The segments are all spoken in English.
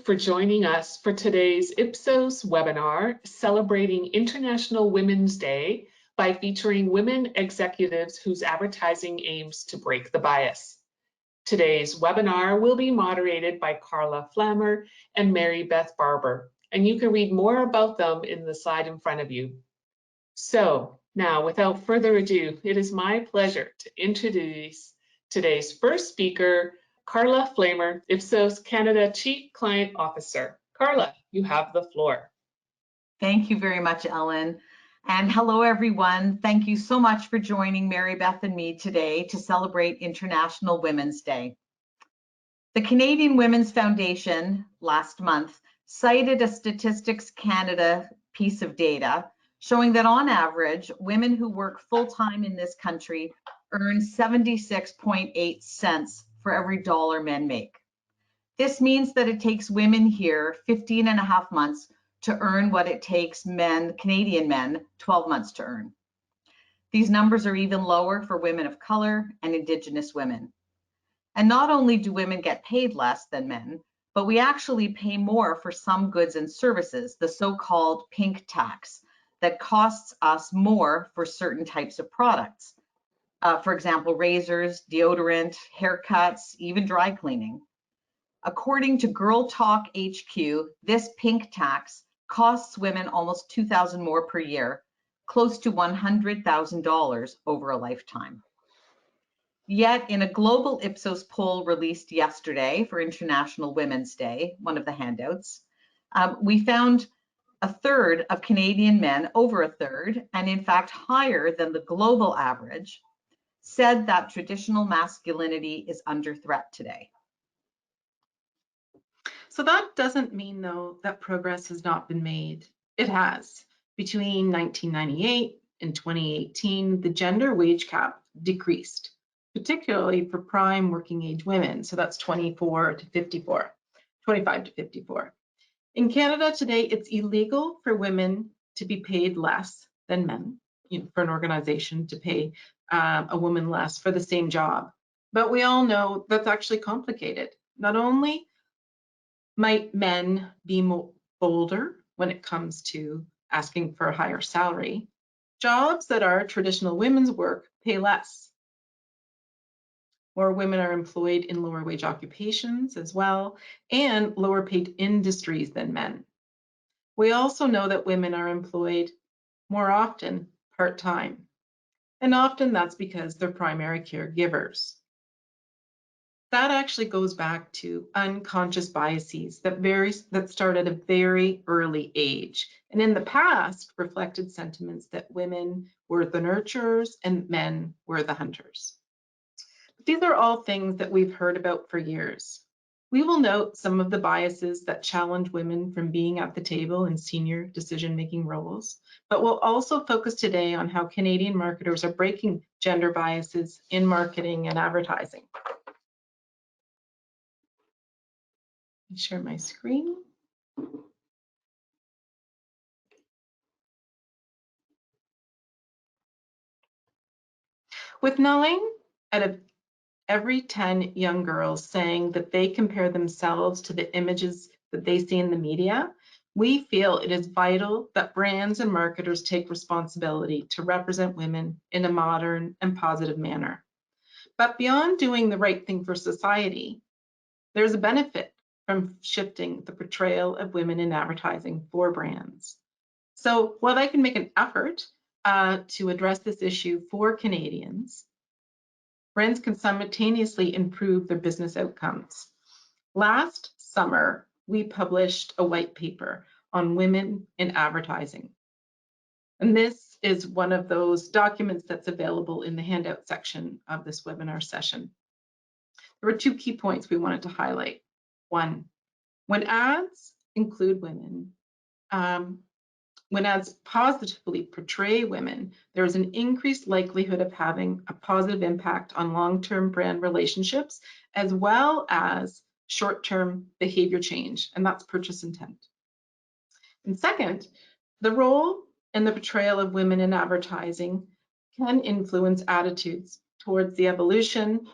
for joining us for today's Ipsos webinar celebrating International Women's Day by featuring women executives whose advertising aims to break the bias. Today's webinar will be moderated by Carla Flammer and Mary Beth Barber, and you can read more about them in the slide in front of you. So now, without further ado, it is my pleasure to introduce today's first speaker, Carla Flammer, Ipsos Canada Chief Client Officer. Carla, you have the floor. Thank you very much, Ellen. And hello, everyone. Thank you so much for joining Mary Beth and me today to celebrate International Women's Day. The Canadian Women's Foundation last month cited a Statistics Canada piece of data showing that on average, women who work full-time in this country earn 76.8 cents for every dollar men make. This means that it takes women here 15 and a half months to earn what it takes men, Canadian men, 12 months to earn. These numbers are even lower for women of color and Indigenous women. And not only do women get paid less than men, but we actually pay more for some goods and services, the so-called pink tax, that costs us more for certain types of products. For example, razors, deodorant, haircuts, even dry cleaning. According to Girl Talk HQ, this pink tax costs women almost $2,000 more per year, close to $100,000 over a lifetime. Yet in a global Ipsos poll released yesterday for International Women's Day, one of the handouts, we found a third of Canadian men, over a third, and in fact higher than the global average, said that traditional masculinity is under threat today. So that doesn't mean, though, that progress has not been made. It has. Between 1998 and 2018, the gender wage gap decreased, particularly for prime working age women. So that's 25 to 54. In Canada today, it's illegal for women to be paid less than men, for an organization to pay a woman less for the same job. But we all know that's actually complicated. Not only might men be bolder when it comes to asking for a higher salary, jobs that are traditional women's work pay less. More women are employed in lower wage occupations as well, and lower paid industries than men. We also know that women are employed more often part-time, and often that's because they're primary caregivers. That actually goes back to unconscious biases that start at a very early age, and in the past reflected sentiments that women were the nurturers and men were the hunters. These are all things that we've heard about for years. We will note some of the biases that challenge women from being at the table in senior decision-making roles, but we'll also focus today on how Canadian marketers are breaking gender biases in marketing and advertising. Let me share my screen. With 9 out of every 10 young girls saying that they compare themselves to the images that they see in the media, we feel it is vital that brands and marketers take responsibility to represent women in a modern and positive manner. But beyond doing the right thing for society, there's a benefit from shifting the portrayal of women in advertising for brands. So while I can make an effort to address this issue for Canadians, brands can simultaneously improve their business outcomes. Last summer, we published a white paper on women in advertising. And this is one of those documents that's available in the handout section of this webinar session. There were 2 key points we wanted to highlight. 1, when ads include women, when ads positively portray women, there is an increased likelihood of having a positive impact on long-term brand relationships, as well as short-term behavior change, and that's purchase intent. And second, the role and the portrayal of women in advertising can influence attitudes towards the evolution,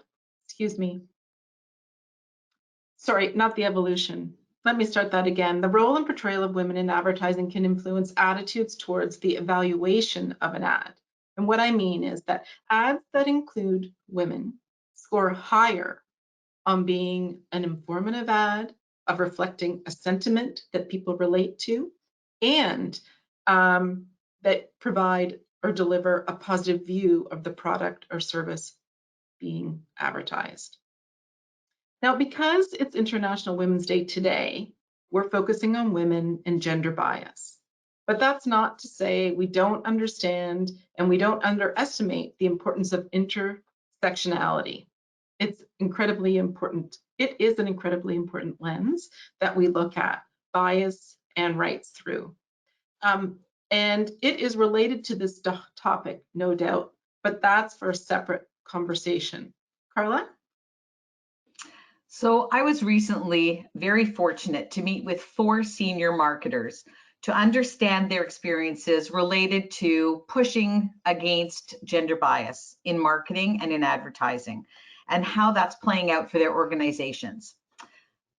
not the evolution, Let me start that again. The role and portrayal of women in advertising can influence attitudes towards the evaluation of an ad. And what I mean is that ads that include women score higher on being an informative ad, of reflecting a sentiment that people relate to, and that provide or deliver a positive view of the product or service being advertised. Now, because it's International Women's Day today, we're focusing on women and gender bias. But that's not to say we don't understand and we don't underestimate the importance of intersectionality. It's incredibly important. It is an incredibly important lens that we look at bias and rights through. And it is related to this topic, no doubt, but that's for a separate conversation. Carla? So I was recently very fortunate to meet with 4 senior marketers to understand their experiences related to pushing against gender bias in marketing and in advertising, and how that's playing out for their organizations.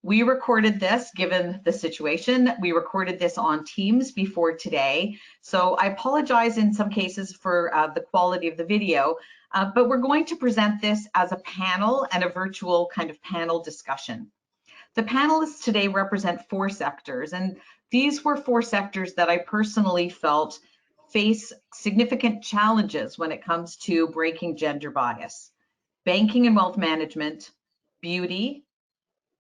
We recorded this, given the situation, we recorded this on Teams before today. So I apologize in some cases for the quality of the video, but we're going to present this as a panel and a virtual kind of panel discussion. The panelists today represent 4 sectors, and these were 4 sectors that I personally felt face significant challenges when it comes to breaking gender bias: banking and wealth management, beauty,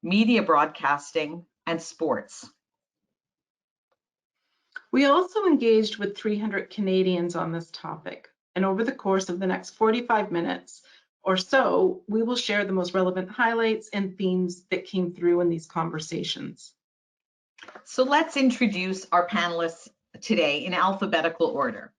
media broadcasting, and sports. We also engaged with 300 Canadians on this topic, and over the course of the next 45 minutes or so, we will share the most relevant highlights and themes that came through in these conversations. So let's introduce our panelists today in alphabetical order.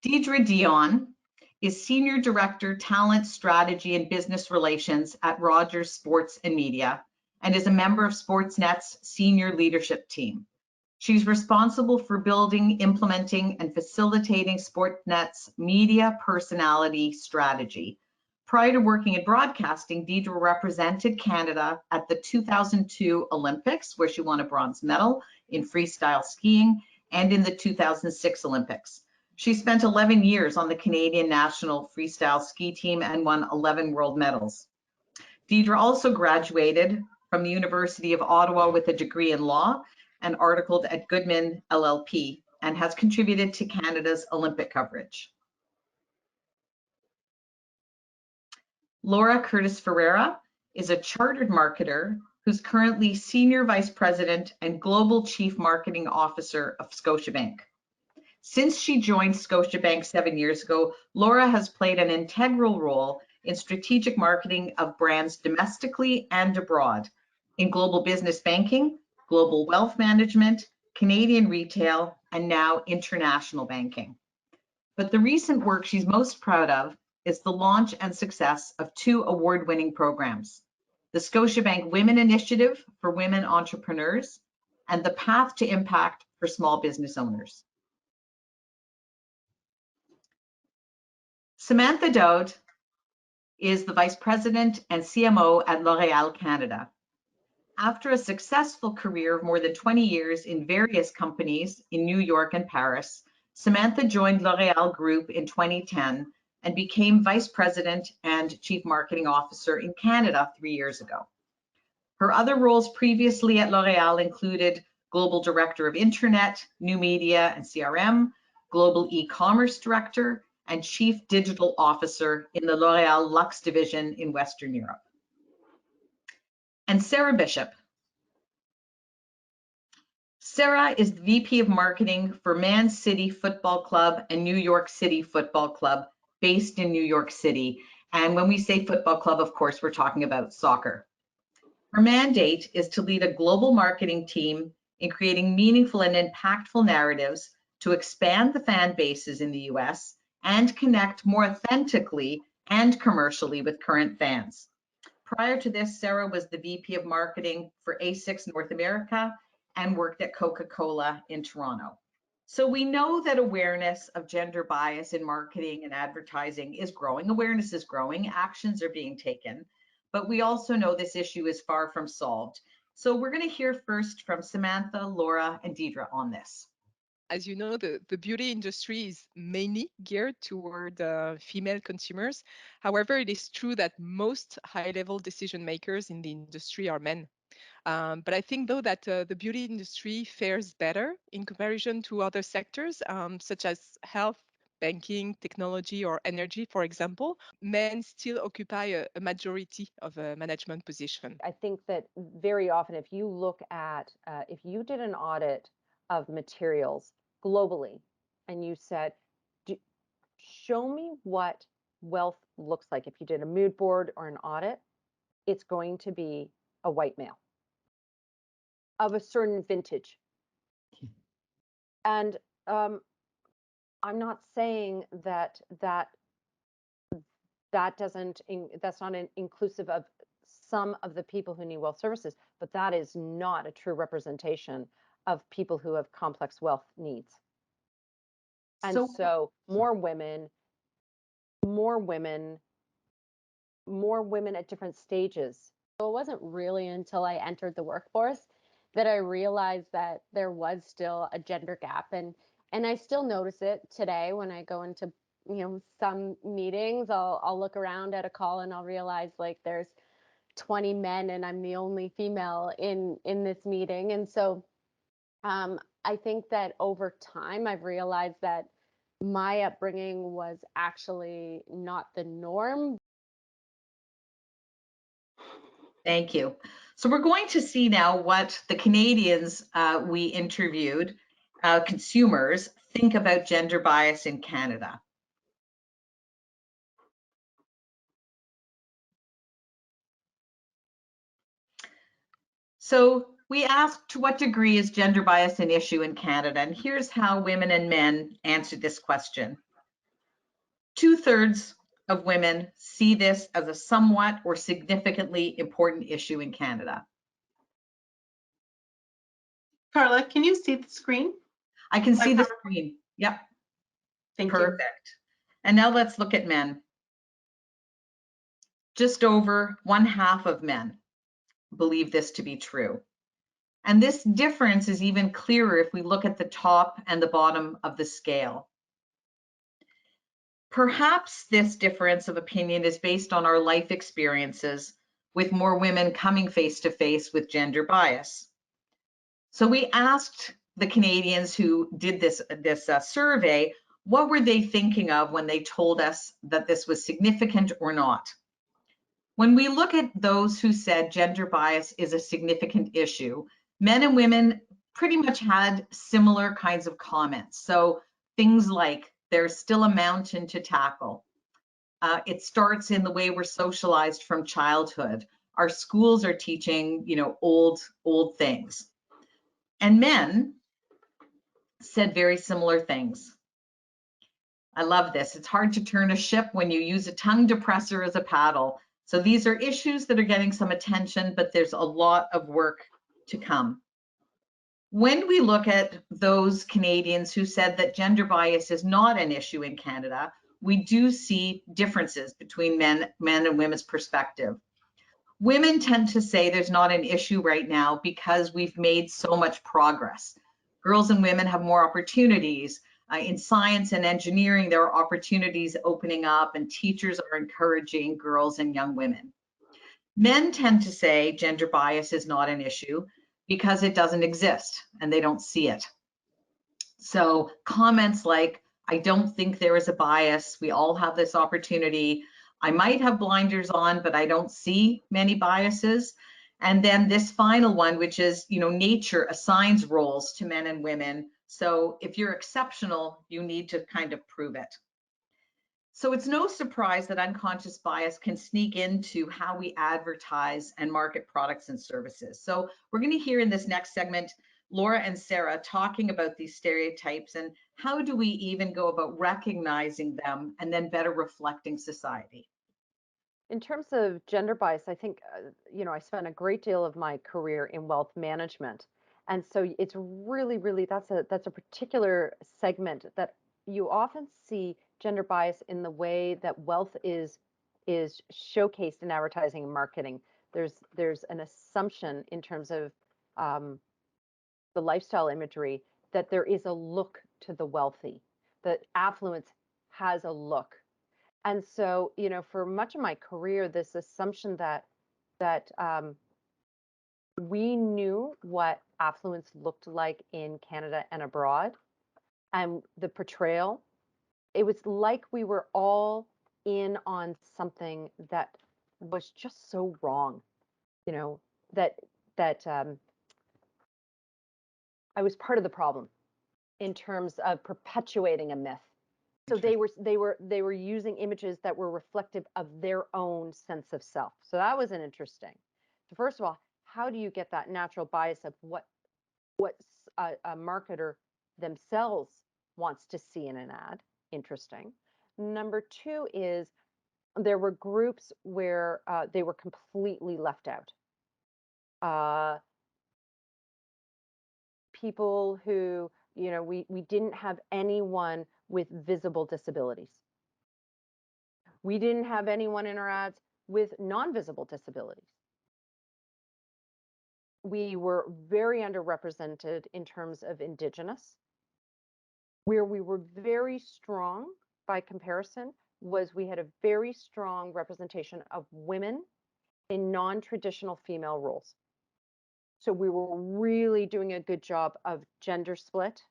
Deidre Dion is Senior Director, Talent, Strategy, and Business Relations at Rogers Sports and Media, and is a member of Sportsnet's senior leadership team. She's responsible for building, implementing, and facilitating Sportsnet's media personality strategy. Prior to working in broadcasting, Deidre represented Canada at the 2002 Olympics, where she won a bronze medal in freestyle skiing, and in the 2006 Olympics. She spent 11 years on the Canadian national freestyle ski team and won 11 world medals. Deidre also graduated from the University of Ottawa with a degree in law and articled at Goodman LLP, and has contributed to Canada's Olympic coverage. Laura Curtis Ferreira is a chartered marketer who's currently Senior Vice President and Global Chief Marketing Officer of Scotiabank. Since she joined Scotiabank 7 years ago, Laura has played an integral role in strategic marketing of brands domestically and abroad, in global business banking, global wealth management, Canadian retail, and now international banking. But the recent work she's most proud of is the launch and success of 2 award-winning programs: the Scotiabank Women Initiative for women entrepreneurs and the Path to Impact for small business owners. Samantha Doet is the Vice President and CMO at L'Oréal Canada. After a successful career of more than 20 years in various companies in New York and Paris, Samantha joined L'Oréal Group in 2010 and became Vice President and Chief Marketing Officer in Canada 3 years ago. Her other roles previously at L'Oréal included Global Director of Internet, New Media and CRM, Global E-commerce Director, and Chief Digital Officer in the L'Oréal Luxe division in Western Europe. And Sarah Bishop. Sarah is the VP of Marketing for Man City Football Club and New York City Football Club, based in New York City. And when we say football club, of course, we're talking about soccer. Her mandate is to lead a global marketing team in creating meaningful and impactful narratives to expand the fan bases in the US and connect more authentically and commercially with current fans. Prior to this, Sarah was the VP of Marketing for ASICS North America and worked at Coca-Cola in Toronto. So we know that awareness of gender bias in marketing and advertising is growing. Awareness is growing, actions are being taken, but we also know this issue is far from solved. So we're going to hear first from Samantha, Laura, and Deidre on this. As you know, the beauty industry is mainly geared toward female consumers. However, it is true that most high-level decision makers in the industry are men. But I think, though, that the beauty industry fares better in comparison to other sectors, such as health, banking, technology, or energy, for example. Men still occupy a majority of a management position. I think that very often, if you look at, if you did an audit of materials globally and you said, show me what wealth looks like. If you did a mood board or an audit, it's going to be a white male of a certain vintage. And I'm not saying that that's not inclusive of some of the people who need wealth services, but that is not a true representation of people who have complex wealth needs. And so more women at different stages. So it wasn't really until I entered the workforce that I realized that there was still a gender gap, and I still notice it today when I go into some meetings. I'll look around at a call and I'll realize like there's 20 men and I'm the only female in this meeting. And so I think that over time I've realized that my upbringing was actually not the norm. Thank you. So we're going to see now what the Canadians we interviewed, consumers, think about gender bias in Canada. So we asked, to what degree is gender bias an issue in Canada? And here's how women and men answered this question. 2/3 of women see this as a somewhat or significantly important issue in Canada. Carla, can you see the screen? I can see the screen. Yep. Thank you. Perfect. And now let's look at men. Just over 1/2 of men believe this to be true. And this difference is even clearer if we look at the top and the bottom of the scale. Perhaps this difference of opinion is based on our life experiences, with more women coming face to face with gender bias. So we asked the Canadians who did this survey, what were they thinking of when they told us that this was significant or not? When we look at those who said gender bias is a significant issue, men and women pretty much had similar kinds of comments. So things like, there's still a mountain to tackle. It starts in the way we're socialized from childhood. Our schools are teaching, old things. And men said very similar things. I love this. It's hard to turn a ship when you use a tongue depressor as a paddle. So these are issues that are getting some attention, but there's a lot of work to come. When we look at those Canadians who said that gender bias is not an issue in Canada, we do see differences between men and women's perspective. Women tend to say there's not an issue right now because we've made so much progress. Girls and women have more opportunities. In science and engineering, there are opportunities opening up, and teachers are encouraging girls and young women. Men tend to say gender bias is not an issue because it doesn't exist and they don't see it. So comments like, I don't think there is a bias, we all have this opportunity, I might have blinders on, but I don't see many biases. And then this final one, which is, nature assigns roles to men and women. So if you're exceptional, you need to kind of prove it. So it's no surprise that unconscious bias can sneak into how we advertise and market products and services. So we're going to hear in this next segment, Laura and Sarah talking about these stereotypes and how do we even go about recognizing them and then better reflecting society. In terms of gender bias, I think, I spent a great deal of my career in wealth management. And so it's really, really, that's a particular segment that you often see gender bias in the way that wealth is showcased in advertising and marketing. there's an assumption in terms of the lifestyle imagery that there is a look to the wealthy, that affluence has a look. And so, you know, for much of my career, this assumption that we knew what affluence looked like in Canada and abroad, and the portrayal, it was like we were all in on something that was just so wrong, you know, that I was part of the problem in terms of perpetuating a myth. So they were using images that were reflective of their own sense of self. So that was an interesting. So first of all, how do you get that natural bias of what a marketer themselves wants to see in an ad? Interesting. Number two is there were groups where they were completely left out. People who, you know, we didn't have anyone with visible disabilities. We didn't have anyone in our ads with non-visible disabilities. We were very underrepresented in terms of Indigenous. Where we were very strong by comparison was we had a very strong representation of women in non-traditional female roles. So we were really doing a good job of gender split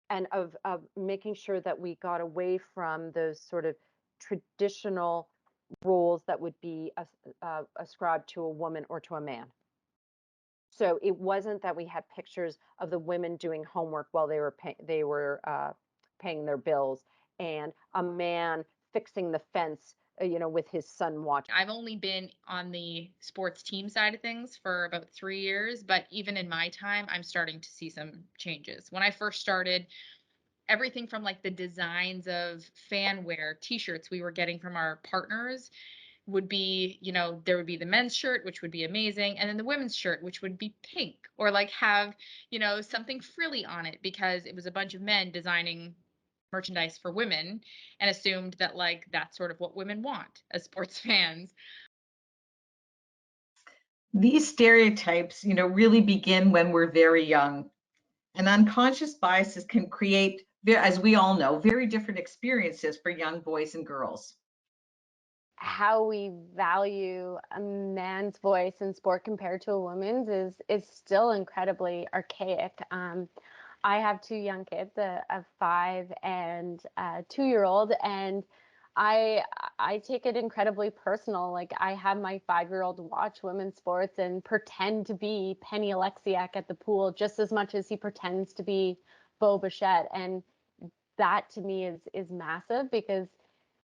and of making sure that we got away from those sort of traditional roles that would be ascribed to a woman or to a man. So it wasn't that we had pictures of the women doing homework while they were paying their bills and a man fixing the fence, you know, with his son watching. I've only been on the sports team side of things for about 3 years, but even in my time, I'm starting to see some changes. When I first started, everything from like the designs of fan wear, t-shirts we were getting from our partners would be, you know, there would be the men's shirt, which would be amazing, and then the women's shirt, which would be pink, or like have, you know, something frilly on it because it was a bunch of men designing merchandise for women and assumed that like that's sort of what women want as sports fans. These stereotypes, you know, really begin when we're very young. And unconscious biases can create, as we all know, very different experiences for young boys and girls. How we value a man's voice in sport compared to a woman's is still incredibly archaic. I have two young kids, a 5 and a 2-year-old, and I take it incredibly personal. Like I have my 5-year-old watch women's sports and pretend to be Penny Alexiak at the pool just as much as he pretends to be Bo Bichette, and that to me is massive because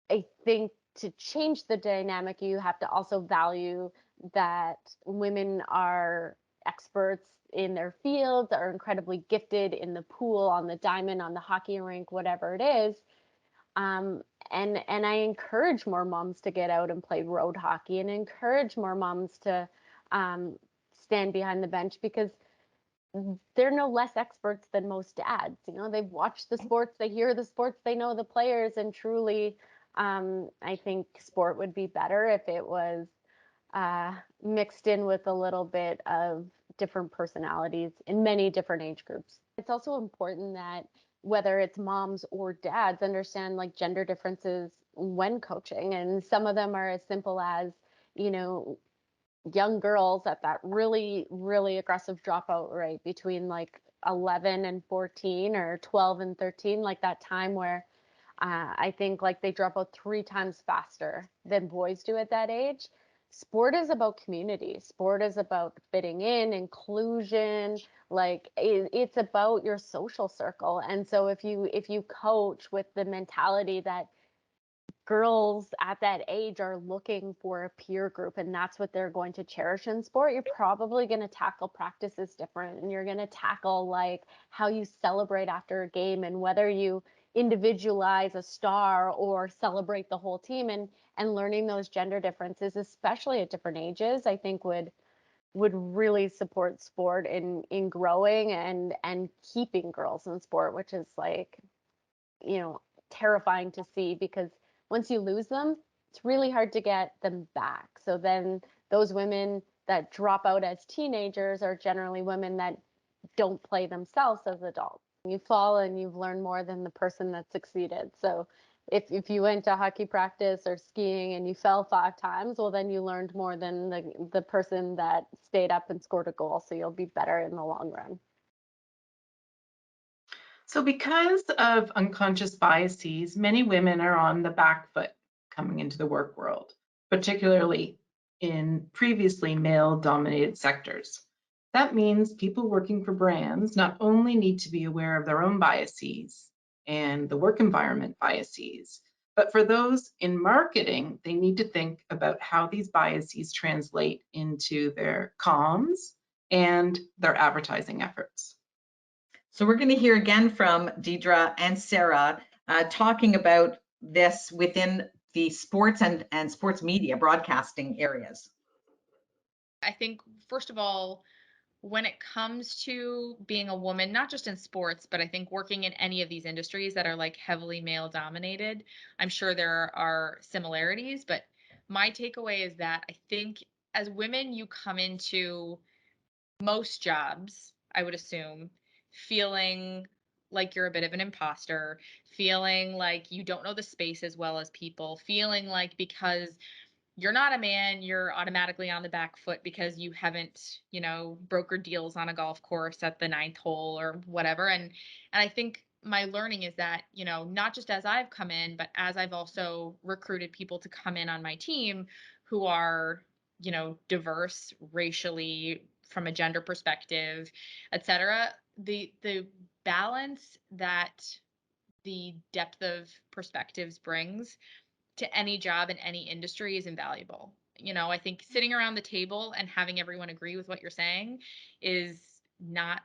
I think to change the dynamic, you have to also value that women are experts in their fields, are incredibly gifted in the pool, on the diamond, on the hockey rink, whatever it is. And I encourage more moms to get out and play road hockey and encourage more moms to stand behind the bench because they're no less experts than most dads. You know, they've watched the sports, they hear the sports, they know the players, and truly, I think sport would be better if it was mixed in with a little bit of different personalities in many different age groups. It's also important that whether it's moms or dads understand like gender differences when coaching, and some of them are as simple as, you know, young girls at that really, really aggressive dropout rate between like 11 and 14 or 12 and 13, like that time where I think like they drop out 3 times faster than boys do at that age. Sport is about community. Sport is about fitting in, inclusion. Like it's about your social circle. And so if you coach with the mentality that girls at that age are looking for a peer group and that's what they're going to cherish in sport, you're probably going to tackle practices different, and you're going to tackle like how you celebrate after a game and whether you individualize a star or celebrate the whole team, and learning those gender differences, especially at different ages, I think would really support sport in growing and keeping girls in sport, which is like, you know, terrifying to see because once you lose them, it's really hard to get them back. So then those women that drop out as teenagers are generally women that don't play themselves as adults. You fall and you've learned more than the person that succeeded. So if you went to hockey practice or skiing and you fell 5 times, well, then you learned more than the person that stayed up and scored a goal. So you'll be better in the long run. So because of unconscious biases, many women are on the back foot coming into the work world, particularly in previously male-dominated sectors. That means people working for brands not only need to be aware of their own biases and the work environment biases, but for those in marketing, they need to think about how these biases translate into their comms and their advertising efforts. So we're going to hear again from Deidre and Sarah talking about this within the sports and sports media broadcasting areas. I think, first of all, when it comes to being a woman, not just in sports, but I think working in any of these industries that are like heavily male dominated, I'm sure there are similarities, but my takeaway is that I think as women, you come into most jobs, I would assume, feeling like you're a bit of an imposter, feeling like you don't know the space as well as people, feeling like because you're not a man, you're automatically on the back foot because you haven't, brokered deals on a golf course at the 9th hole or whatever. And I think my learning is that, not just as I've come in, but as I've also recruited people to come in on my team who are, diverse racially, from a gender perspective, et cetera, the balance that the depth of perspectives brings to any job in any industry is invaluable. I think sitting around the table and having everyone agree with what you're saying is not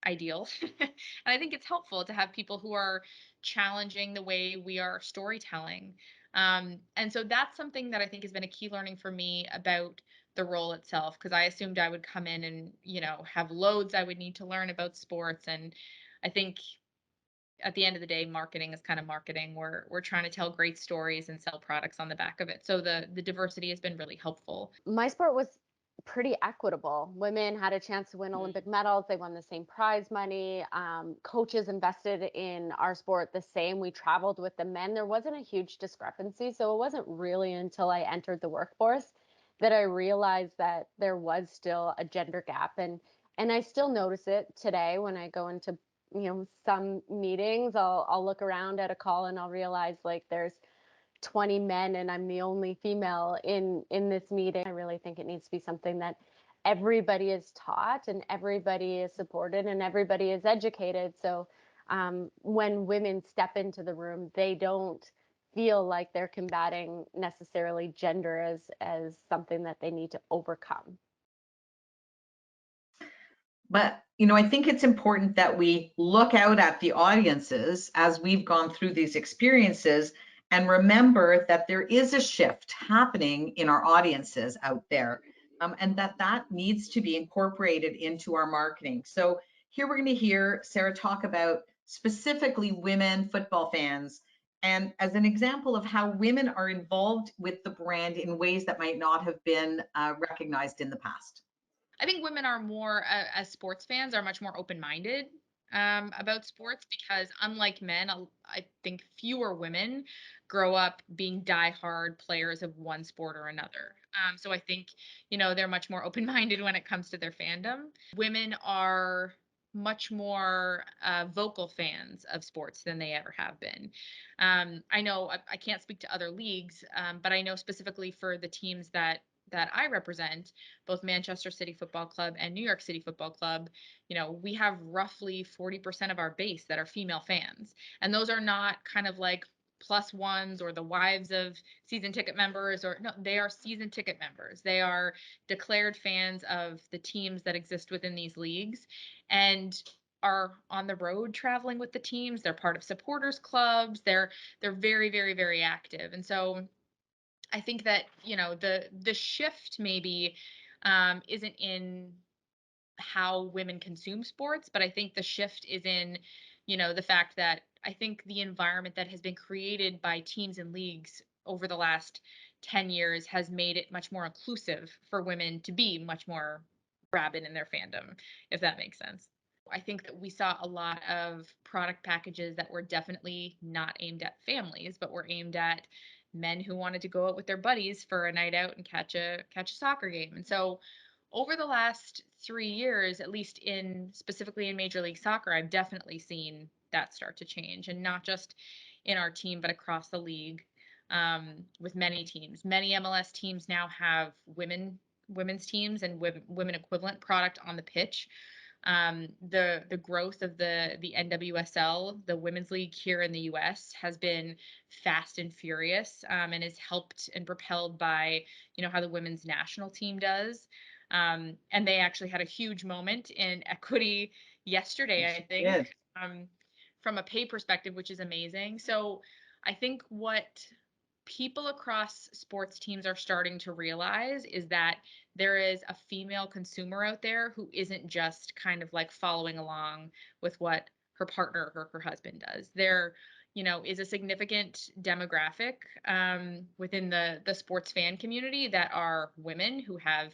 ideal. And I think it's helpful to have people who are challenging the way we are storytelling. And so that's something that I think has been a key learning for me about the role itself, because I assumed I would come in and, have loads I would need to learn about sports. And I think at the end of the day, marketing is kind of marketing. We're trying to tell great stories and sell products on the back of it. So the diversity has been really helpful. My sport was pretty equitable. Women had a chance to win Olympic medals. They won the same prize money. Coaches invested in our sport the same. We traveled with the men. There wasn't a huge discrepancy. So it wasn't really until I entered the workforce that I realized that there was still a gender gap. And I still notice it today when I go into some meetings. I'll look around at a call and I'll realize like there's 20 men and I'm the only female in this meeting. I really think it needs to be something that everybody is taught and everybody is supported and everybody is educated. So when women step into the room, they don't feel like they're combating necessarily gender as something that they need to overcome. But, I think it's important that we look out at the audiences as we've gone through these experiences and remember that there is a shift happening in our audiences out there, and that needs to be incorporated into our marketing. So here we're going to hear Sarah talk about specifically women football fans, and as an example of how women are involved with the brand in ways that might not have been recognized in the past. I think women are more, as sports fans, are much more open-minded about sports because, unlike men, I think fewer women grow up being diehard players of one sport or another. So I think, they're much more open-minded when it comes to their fandom. Women are much more vocal fans of sports than they ever have been. I know I can't speak to other leagues, but I know specifically for the teams that I represent, both Manchester City Football Club and New York City Football Club, we have roughly 40% of our base that are female fans. And those are not kind of like plus ones or the wives of season ticket members, or no, they are season ticket members. They are declared fans of the teams that exist within these leagues and are on the road traveling with the teams. They're part of supporters clubs. They're very, very, very active. And so I think that, the shift maybe isn't in how women consume sports, but I think the shift is in, the fact that I think the environment that has been created by teams and leagues over the last 10 years has made it much more inclusive for women to be much more rabid in their fandom, if that makes sense. I think that we saw a lot of product packages that were definitely not aimed at families, but were aimed at men who wanted to go out with their buddies for a night out and catch a soccer game. And so over the last 3 years, at least specifically in Major League Soccer, I've definitely seen that start to change, and not just in our team, but across the league, with many teams. Many MLS teams now have women's teams and women equivalent product on the pitch. The growth of the NWSL, the women's league here in the US, has been fast and furious, and is helped and propelled by how the women's national team does. And they actually had a huge moment in equity yesterday, I think, from a pay perspective, which is amazing. So I think what people across sports teams are starting to realize is that there is a female consumer out there who isn't just kind of like following along with what her partner or her husband does. There, is a significant demographic within the sports fan community that are women who have,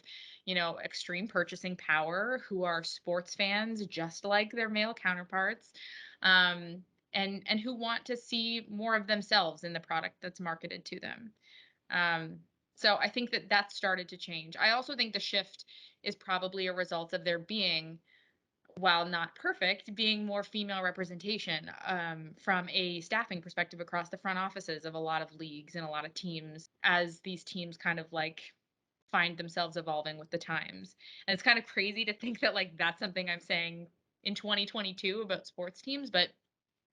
extreme purchasing power, who are sports fans just like their male counterparts. And who want to see more of themselves in the product that's marketed to them. So I think that started to change. I also think the shift is probably a result of there being, while not perfect, being more female representation from a staffing perspective across the front offices of a lot of leagues and a lot of teams, as these teams kind of like find themselves evolving with the times. And it's kind of crazy to think that like that's something I'm saying in 2022 about sports teams, but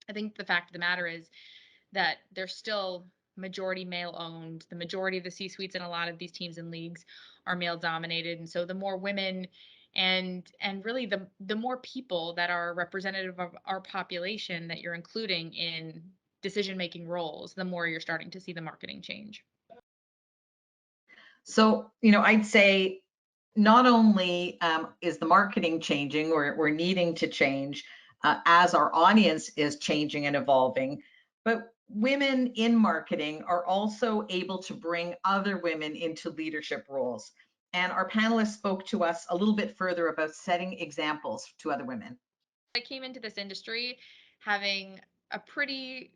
I think the fact of the matter is that they're still majority male owned. The majority of the C-suites in a lot of these teams and leagues are male dominated. And so the more women and really the more people that are representative of our population that you're including in decision-making roles, the more you're starting to see the marketing change. So, I'd say not only is the marketing changing, or we're needing to change as our audience is changing and evolving, but women in marketing are also able to bring other women into leadership roles. And our panelists spoke to us a little bit further about setting examples to other women. I came into this industry having a pretty,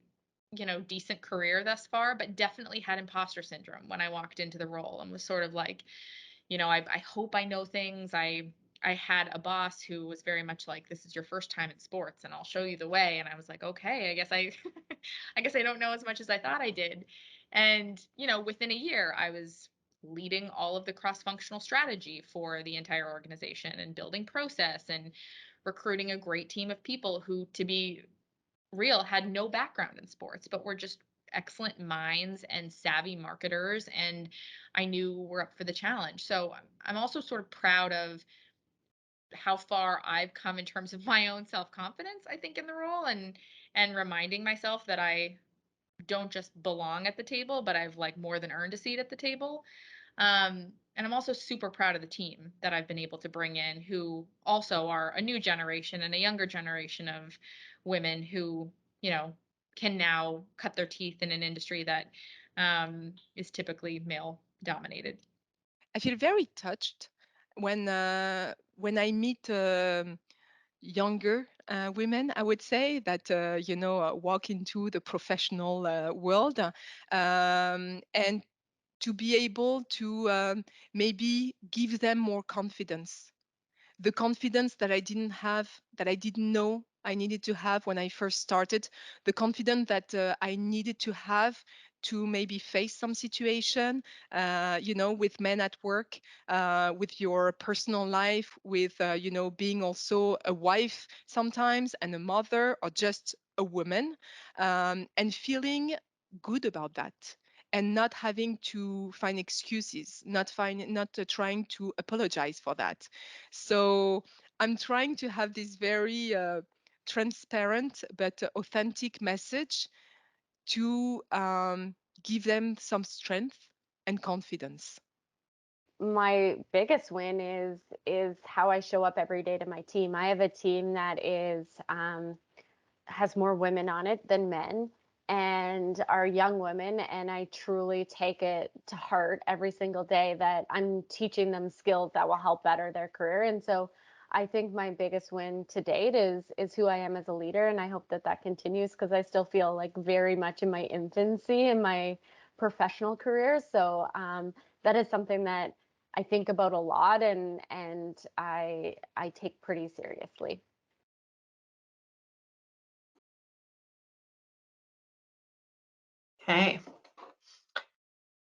decent career thus far, but definitely had imposter syndrome when I walked into the role, and was sort of like, I hope I know things. I had a boss who was very much like, this is your first time in sports and I'll show you the way. And I was like, okay, I guess I guess I don't know as much as I thought I did. And, within a year, I was leading all of the cross-functional strategy for the entire organization and building process and recruiting a great team of people who, to be real, had no background in sports, but were just excellent minds and savvy marketers, and I knew we're up for the challenge. So I'm also sort of proud of how far I've come in terms of my own self-confidence, I think, in the role, and reminding myself that I don't just belong at the table, but I've like more than earned a seat at the table. And I'm also super proud of the team that I've been able to bring in, who also are a new generation and a younger generation of women who, can now cut their teeth in an industry that is typically male dominated. I feel very touched when I meet younger women, I would say, that walk into the professional world, and to be able to maybe give them more confidence, the confidence that I didn't have, that I didn't know I needed to have when I first started, the confidence that I needed to have to maybe face some situation, with men at work, with your personal life, with, being also a wife sometimes and a mother, or just a woman, and feeling good about that, and not having to find excuses, not trying to apologize for that. So I'm trying to have this very transparent but authentic message to give them some strength and confidence. My biggest win is how I show up every day to my team. I have a team that is has more women on it than men, and our young women, and I truly take it to heart every single day that I'm teaching them skills that will help better their career. And so I think my biggest win to date is who I am as a leader, and I hope that that continues, because I still feel like very much in my infancy in my professional career. So that is something that I think about a lot, and I take pretty seriously. Okay.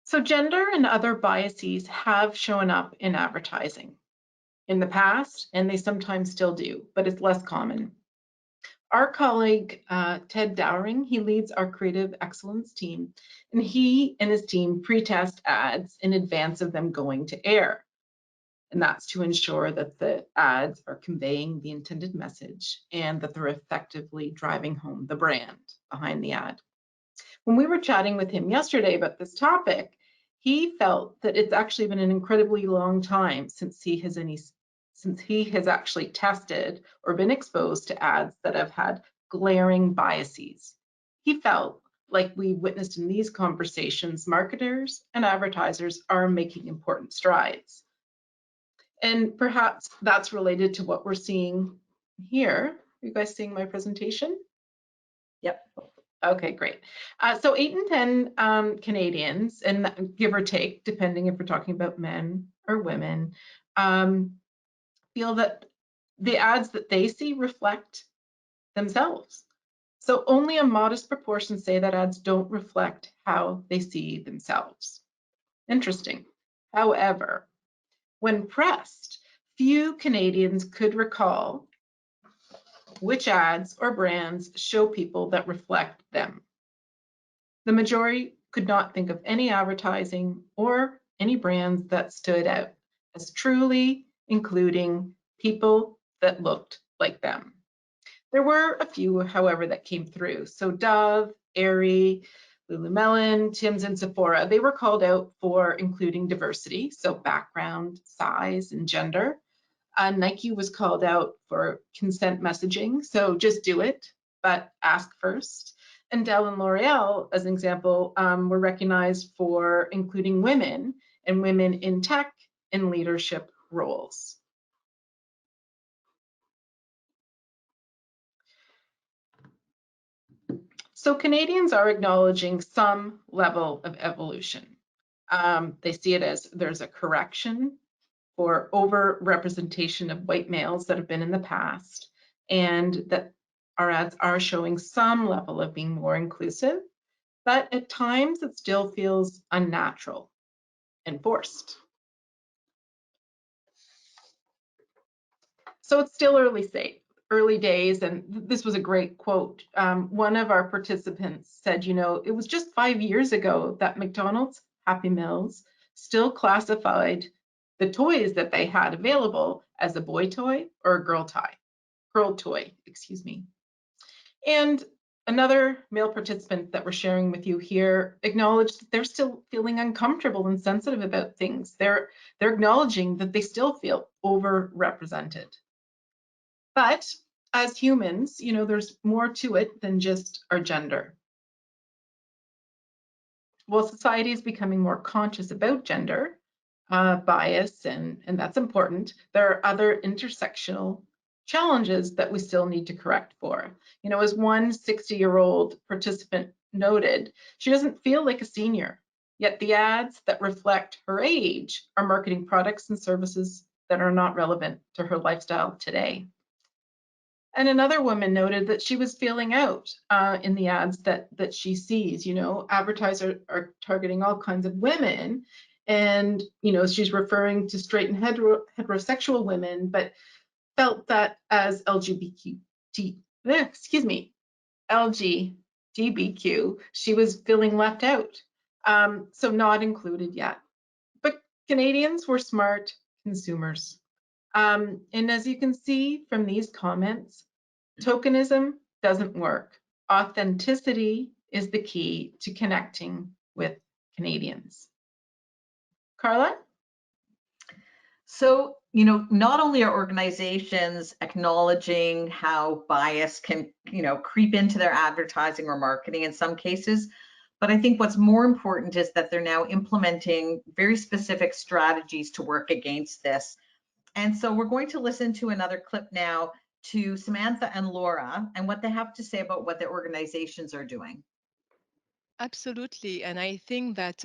So gender and other biases have shown up in advertising in the past, and they sometimes still do, but it's less common. Our colleague, Ted Dowring, he leads our creative excellence team, and he and his team pre-test ads in advance of them going to air. And that's to ensure that the ads are conveying the intended message and that they're effectively driving home the brand behind the ad. When we were chatting with him yesterday about this topic, he felt that it's actually been an incredibly long time since he has actually tested or been exposed to ads that have had glaring biases. He felt like we witnessed in these conversations, marketers and advertisers are making important strides. And perhaps that's related to what we're seeing here. Are you guys seeing my presentation? Yep. Okay, great. So 8 in 10 Canadians, and give or take, depending if we're talking about men or women, feel that the ads that they see reflect themselves. So only a modest proportion say that ads don't reflect how they see themselves. Interesting. However, when pressed, few Canadians could recall which ads or brands show people that reflect them. The majority could not think of any advertising or any brands that stood out as truly including people that looked like them. There were a few, however, that came through. So Dove, Aerie, Lululemon, Tim's, and Sephora, they were called out for including diversity, so background, size, and gender. Nike was called out for consent messaging, so just do it, but ask first. And Dell and L'Oreal, as an example, were recognized for including women and women in tech and leadership roles. So Canadians are acknowledging some level of evolution. They see it as there's a correction for over-representation of white males that have been in the past, and that our ads are showing some level of being more inclusive, but at times it still feels unnatural and forced. So it's still early days, and this was a great quote. One of our participants said, you know, it was just 5 years ago that McDonald's Happy Meals still classified the toys that they had available as a boy toy or a girl toy, excuse me. And another male participant that we're sharing with you here acknowledged that they're still feeling uncomfortable and sensitive about things. They're acknowledging that they still feel overrepresented. But as humans, you know, there's more to it than just our gender. While society is becoming more conscious about gender bias, and that's important, there are other intersectional challenges that we still need to correct for. You know, as one 60-year-old participant noted, she doesn't feel like a senior, yet the ads that reflect her age are marketing products and services that are not relevant to her lifestyle today. And another woman noted that she was feeling out in the ads that she sees. You know, advertisers are targeting all kinds of women, and you know, she's referring to straight and heterosexual women, but felt that as LGBTQ, she was feeling left out, so not included yet. But Canadians were smart consumers. And as you can see from these comments, tokenism doesn't work. Authenticity is the key to connecting with Canadians. Carla? So not only are organizations acknowledging how bias can, creep into their advertising or marketing in some cases, but I think what's more important is that they're now implementing very specific strategies to work against this. And so we're going to listen to another clip now to Samantha and Laura and what they have to say about what their organizations are doing. Absolutely. And I think that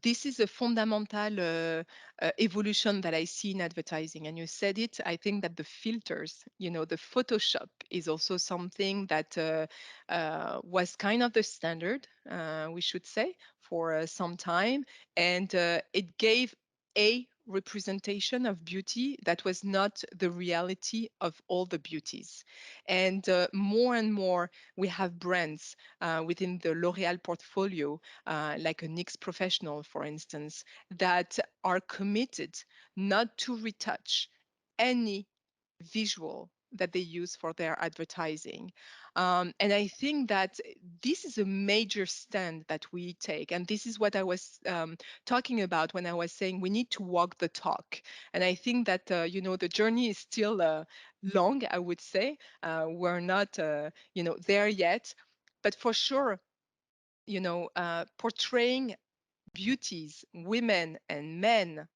this is a fundamental evolution that I see in advertising. And you said it, I think that the filters, the Photoshop is also something that was kind of the standard, we should say, for some time. And it gave a representation of beauty that was not the reality of all the beauties. And more and more, we have brands within the L'Oréal portfolio, like a NYX Professional, for instance, that are committed not to retouch any visual that they use for their advertising. And I think that this is a major stand that we take. And this is what I was talking about when I was saying we need to walk the talk. And I think that, the journey is still long, I would say. We're not, there yet. But for sure, portraying beauties, women and men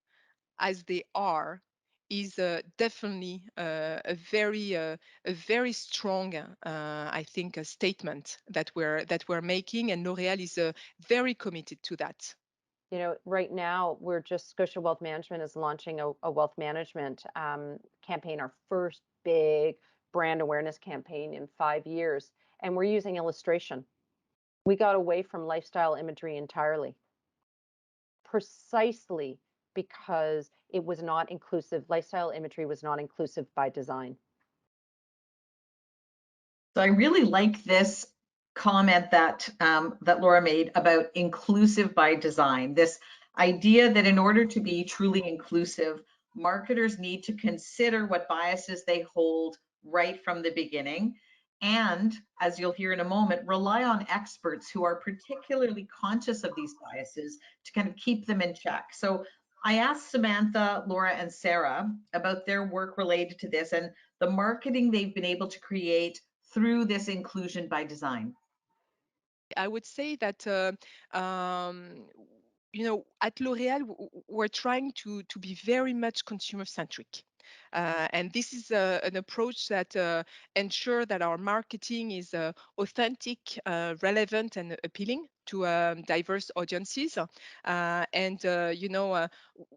as they are is definitely a very strong, I think, a statement that we're making, and L'Oréal is very committed to that. Right now Scotia Wealth Management is launching a wealth management campaign, our first big brand awareness campaign in 5 years, and we're using illustration. We got away from lifestyle imagery entirely, precisely because it was not inclusive. Lifestyle imagery was not inclusive by design. So I really like this comment that Laura made about inclusive by design. This idea that in order to be truly inclusive, marketers need to consider what biases they hold right from the beginning. And as you'll hear in a moment, rely on experts who are particularly conscious of these biases to kind of keep them in check. So I asked Samantha, Laura, and Sarah about their work related to this and the marketing they've been able to create through this inclusion by design. I would say that at L'Oréal we're trying to be very much consumer centric. And this is an approach that ensure that our marketing is authentic, relevant, and appealing to diverse audiences.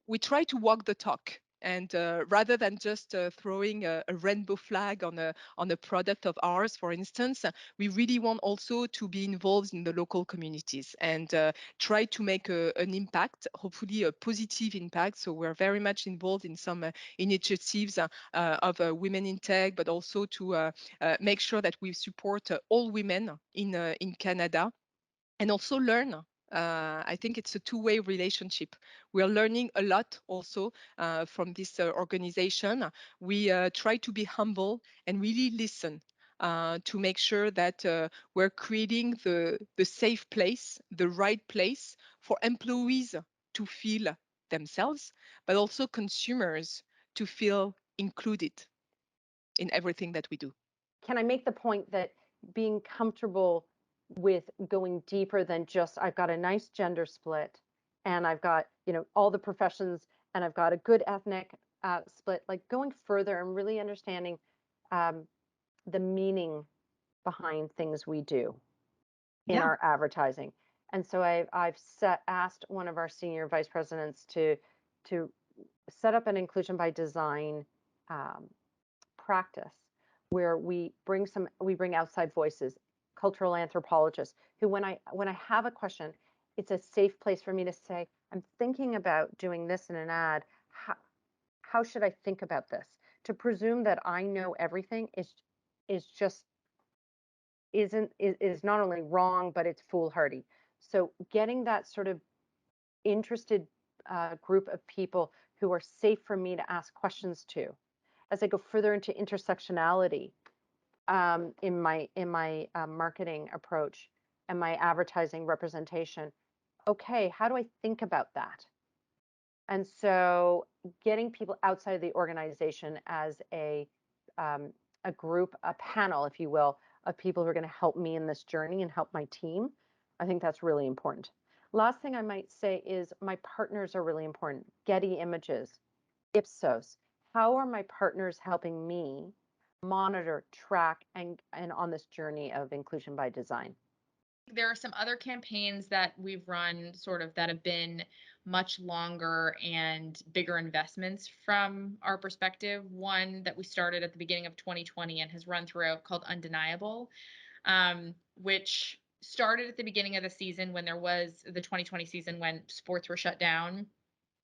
We try to walk the talk. And rather than just throwing a rainbow flag on a product of ours, for instance, we really want also to be involved in the local communities and try to make an impact, hopefully a positive impact. So we're very much involved in some initiatives of women in tech, but also to make sure that we support all women in Canada and also learn. I think it's a two-way relationship. We are learning a lot also from this organization. We try to be humble and really listen to make sure that we're creating the safe place, the right place for employees to feel themselves, but also consumers to feel included in everything that we do. Can I make the point that being comfortable with going deeper than just I've got a nice gender split and I've got all the professions and I've got a good ethnic split, like going further and really understanding the meaning behind things we do in our advertising. And so I've asked one of our senior vice presidents to set up an inclusion by design practice where we bring outside voices, cultural anthropologists, who when I have a question, it's a safe place for me to say, I'm thinking about doing this in an ad. How should I think about this? To presume that I know everything is just is not only wrong, but it's foolhardy. So getting that sort of interested group of people who are safe for me to ask questions to, as I go further into intersectionality in my marketing approach and my advertising representation. Okay, how do I think about that? And so getting people outside of the organization as a group, a panel, if you will, of people who are going to help me in this journey and help my team, I think that's really important. Last thing I might say is my partners are really important. Getty Images, Ipsos. How are my partners helping me monitor, track, and on this journey of inclusion by design? There are some other campaigns that we've run sort of that have been much longer and bigger investments from our perspective. One that we started at the beginning of 2020 and has run throughout, called Undeniable, which started at the beginning of the season when there was the 2020 season when sports were shut down,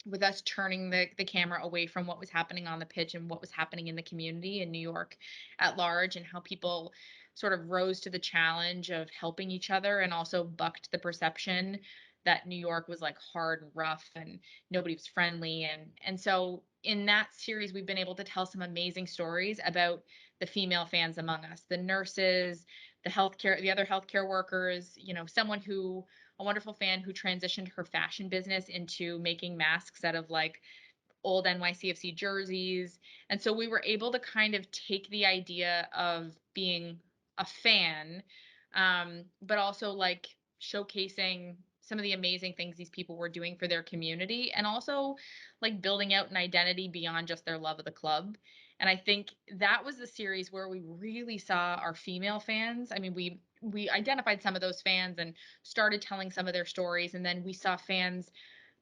with us turning the camera away from what was happening on the pitch and what was happening in the community in New York at large, and how people sort of rose to the challenge of helping each other and also bucked the perception that New York was like hard and rough and nobody was friendly. And so in that series, we've been able to tell some amazing stories about the female fans among us, the nurses, the other healthcare workers, someone who, a wonderful fan who transitioned her fashion business into making masks out of like old NYCFC jerseys. And so we were able to kind of take the idea of being a fan, but also like showcasing some of the amazing things these people were doing for their community, and also like building out an identity beyond just their love of the club. And I think that was the series where we really saw our female fans. I mean, we identified some of those fans and started telling some of their stories, and then we saw fans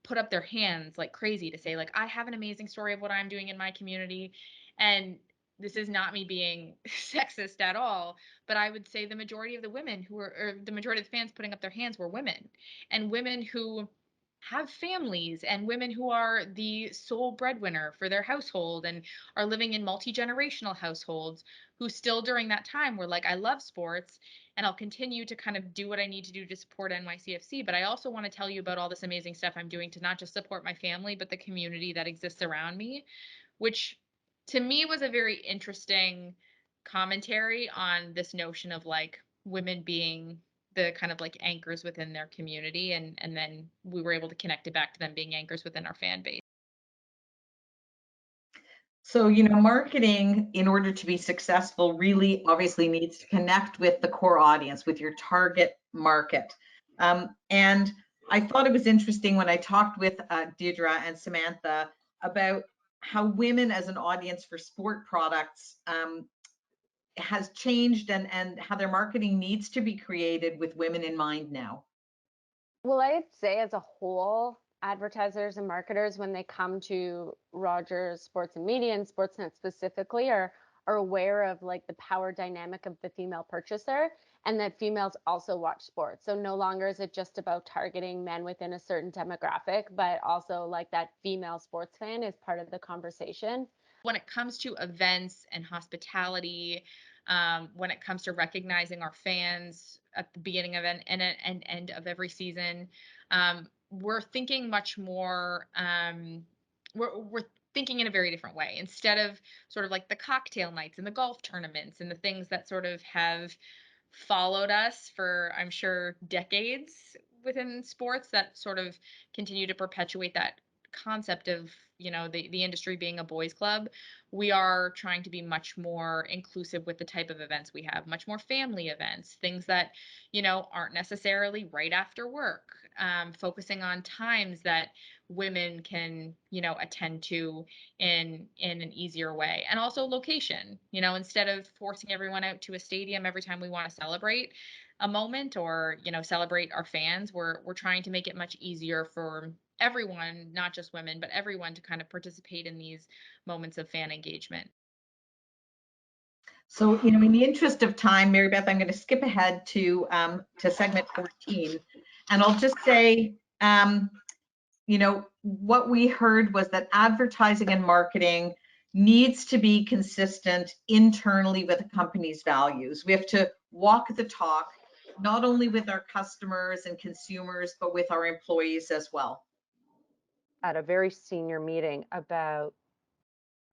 put up their hands like crazy to say, like, I have an amazing story of what I'm doing in my community. And this is not me being sexist at all, but I would say the majority of the women who were, or the majority of the fans putting up their hands, were women, and women who have families, and women who are the sole breadwinner for their household and are living in multi-generational households, who still during that time were like, I love sports and I'll continue to kind of do what I need to do to support NYCFC, but I also want to tell you about all this amazing stuff I'm doing to not just support my family, but the community that exists around me, which to me was a very interesting commentary on this notion of like women being the kind of like anchors within their community, and then we were able to connect it back to them being anchors within our fan base. So, marketing, in order to be successful, really obviously needs to connect with the core audience, with your target market. And I thought it was interesting when I talked with Deirdre and Samantha about how women as an audience for sport products has changed, and how their marketing needs to be created with women in mind now. Well, I'd say as a whole, advertisers and marketers, when they come to Rogers Sports and Media and Sportsnet specifically, are aware of like the power dynamic of the female purchaser, and that females also watch sports. So no longer is it just about targeting men within a certain demographic, but also like that female sports fan is part of the conversation. When it comes to events and hospitality, when it comes to recognizing our fans at the beginning of and end of every season, we're thinking much more. We're thinking in a very different way. Instead of sort of like the cocktail nights and the golf tournaments and the things that sort of have followed us for, I'm sure, decades within sports, that sort of continue to perpetuate that concept of the industry being a boys club. We are trying to be much more inclusive with the type of events we have, much more family events, things that aren't necessarily right after work, focusing on times that women can attend to in an easier way, and also location. Instead of forcing everyone out to a stadium every time we want to celebrate a moment, or celebrate our fans, we're trying to make it much easier for everyone, not just women, but everyone, to kind of participate in these moments of fan engagement. So, in the interest of time, Mary Beth, I'm going to skip ahead to segment 14, and I'll just say, what we heard was that advertising and marketing needs to be consistent internally with a company's values. We have to walk the talk, not only with our customers and consumers, but with our employees as well. At a very senior meeting about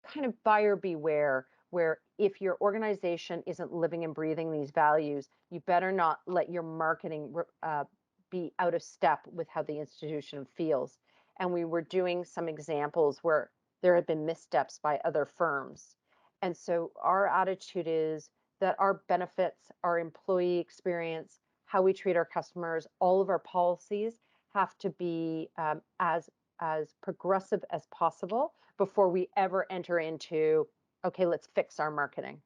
kind of buyer beware, where if your organization isn't living and breathing these values, you better not let your marketing be out of step with how the institution feels. and we were doing some examples where there had been missteps by other firms. And so our attitude is that our benefits, our employee experience, how we treat our customers, all of our policies have to be as progressive as possible before we ever enter into, okay, let's fix our marketing.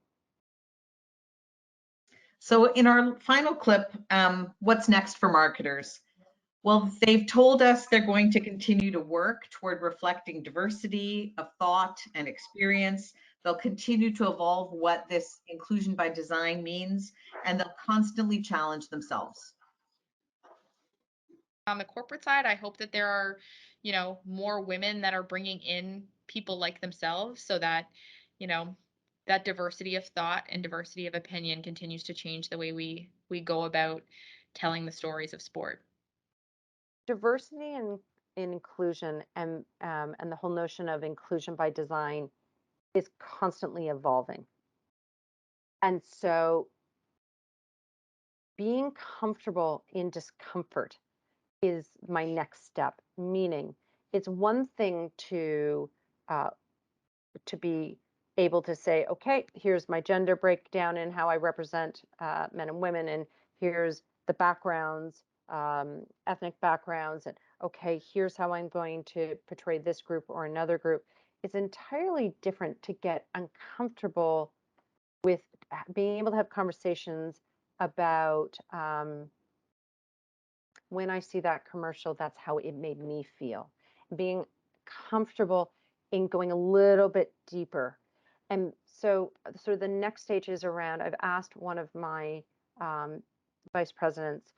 So in our final clip, what's next for marketers? Well, they've told us they're going to continue to work toward reflecting diversity of thought and experience. They'll continue to evolve what this inclusion by design means, and they'll constantly challenge themselves. On the corporate side, I hope that there are, more women that are bringing in people like themselves so that, that diversity of thought and diversity of opinion continues to change the way we go about telling the stories of sport. Diversity and inclusion and the whole notion of inclusion by design is constantly evolving. And so being comfortable in discomfort is my next step, meaning it's one thing to be able to say, okay, here's my gender breakdown and how I represent men and women, and here's the backgrounds, ethnic backgrounds, and okay, here's how I'm going to portray this group or another group. It's entirely different to get uncomfortable with being able to have conversations about when I see that commercial, that's how it made me feel. Being comfortable in going a little bit deeper. And so sort of the next stage is around, I've asked one of my vice presidents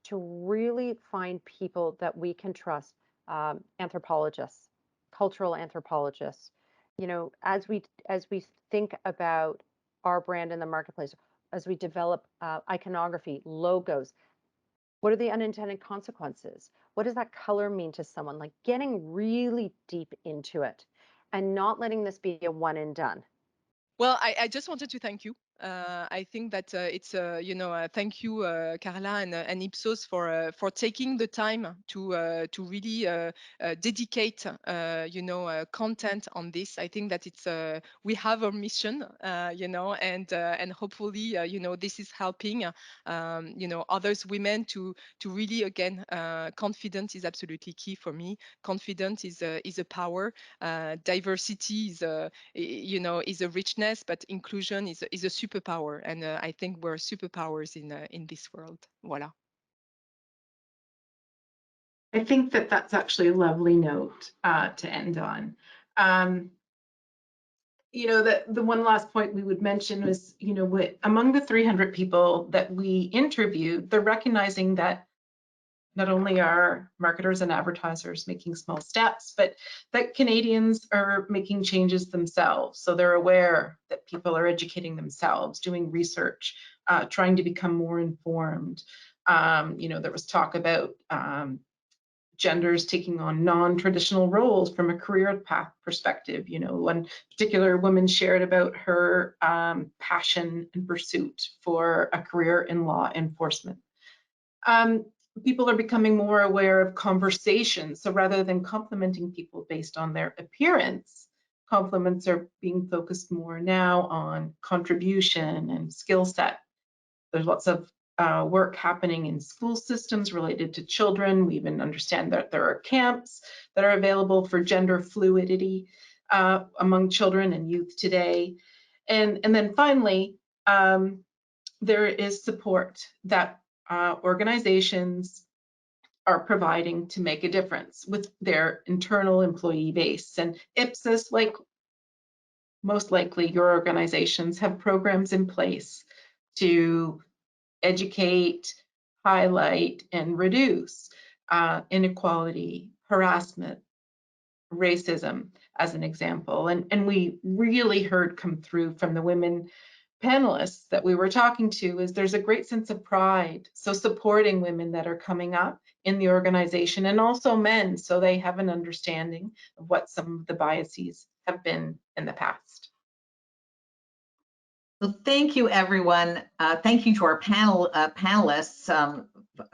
to really find people that we can trust, anthropologists, cultural anthropologists. As we think about our brand in the marketplace, as we develop iconography, logos, what are the unintended consequences? What does that color mean to someone? Like getting really deep into it and not letting this be a one and done. Well, I just wanted to thank you. I think that it's thank you, Carla and Ipsos for taking the time to really dedicate content on this. I think that it's we have a mission, and hopefully this is helping others women to really again confidence is absolutely key for me. Confidence is a power. Diversity is is a richness, but inclusion is a superpower, and I think we're superpowers in this world. Voila. I think that that's actually a lovely note to end on. The one last point we would mention was, among the 300 people that we interviewed, they're recognizing that not only are marketers and advertisers making small steps, but that Canadians are making changes themselves. So they're aware that people are educating themselves, doing research, trying to become more informed. There was talk about genders taking on non-traditional roles from a career path perspective. One particular woman shared about her passion and pursuit for a career in law enforcement. People are becoming more aware of conversation. So rather than complimenting people based on their appearance, compliments are being focused more now on contribution and skill set. There's lots of work happening in school systems related to children. We even understand that there are camps that are available for gender fluidity among children and youth today. And then finally, there is support that organizations are providing to make a difference with their internal employee base. And Ipsos, like most likely your organizations, have programs in place to educate, highlight, and reduce inequality, harassment, racism, as an example. And we really heard come through from the women panelists that we were talking to is there's a great sense of pride. So supporting women that are coming up in the organization, and also men, so they have an understanding of what some of the biases have been in the past. So thank you, everyone. Thank you to our panelists,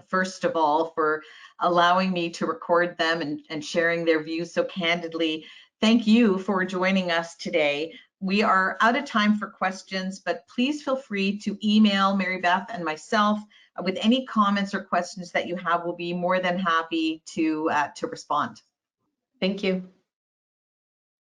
first of all, for allowing me to record them and sharing their views so candidly. Thank you for joining us today. We are out of time for questions, but please feel free to email Mary Beth and myself with any comments or questions that you have. We'll be more than happy to respond. Thank you.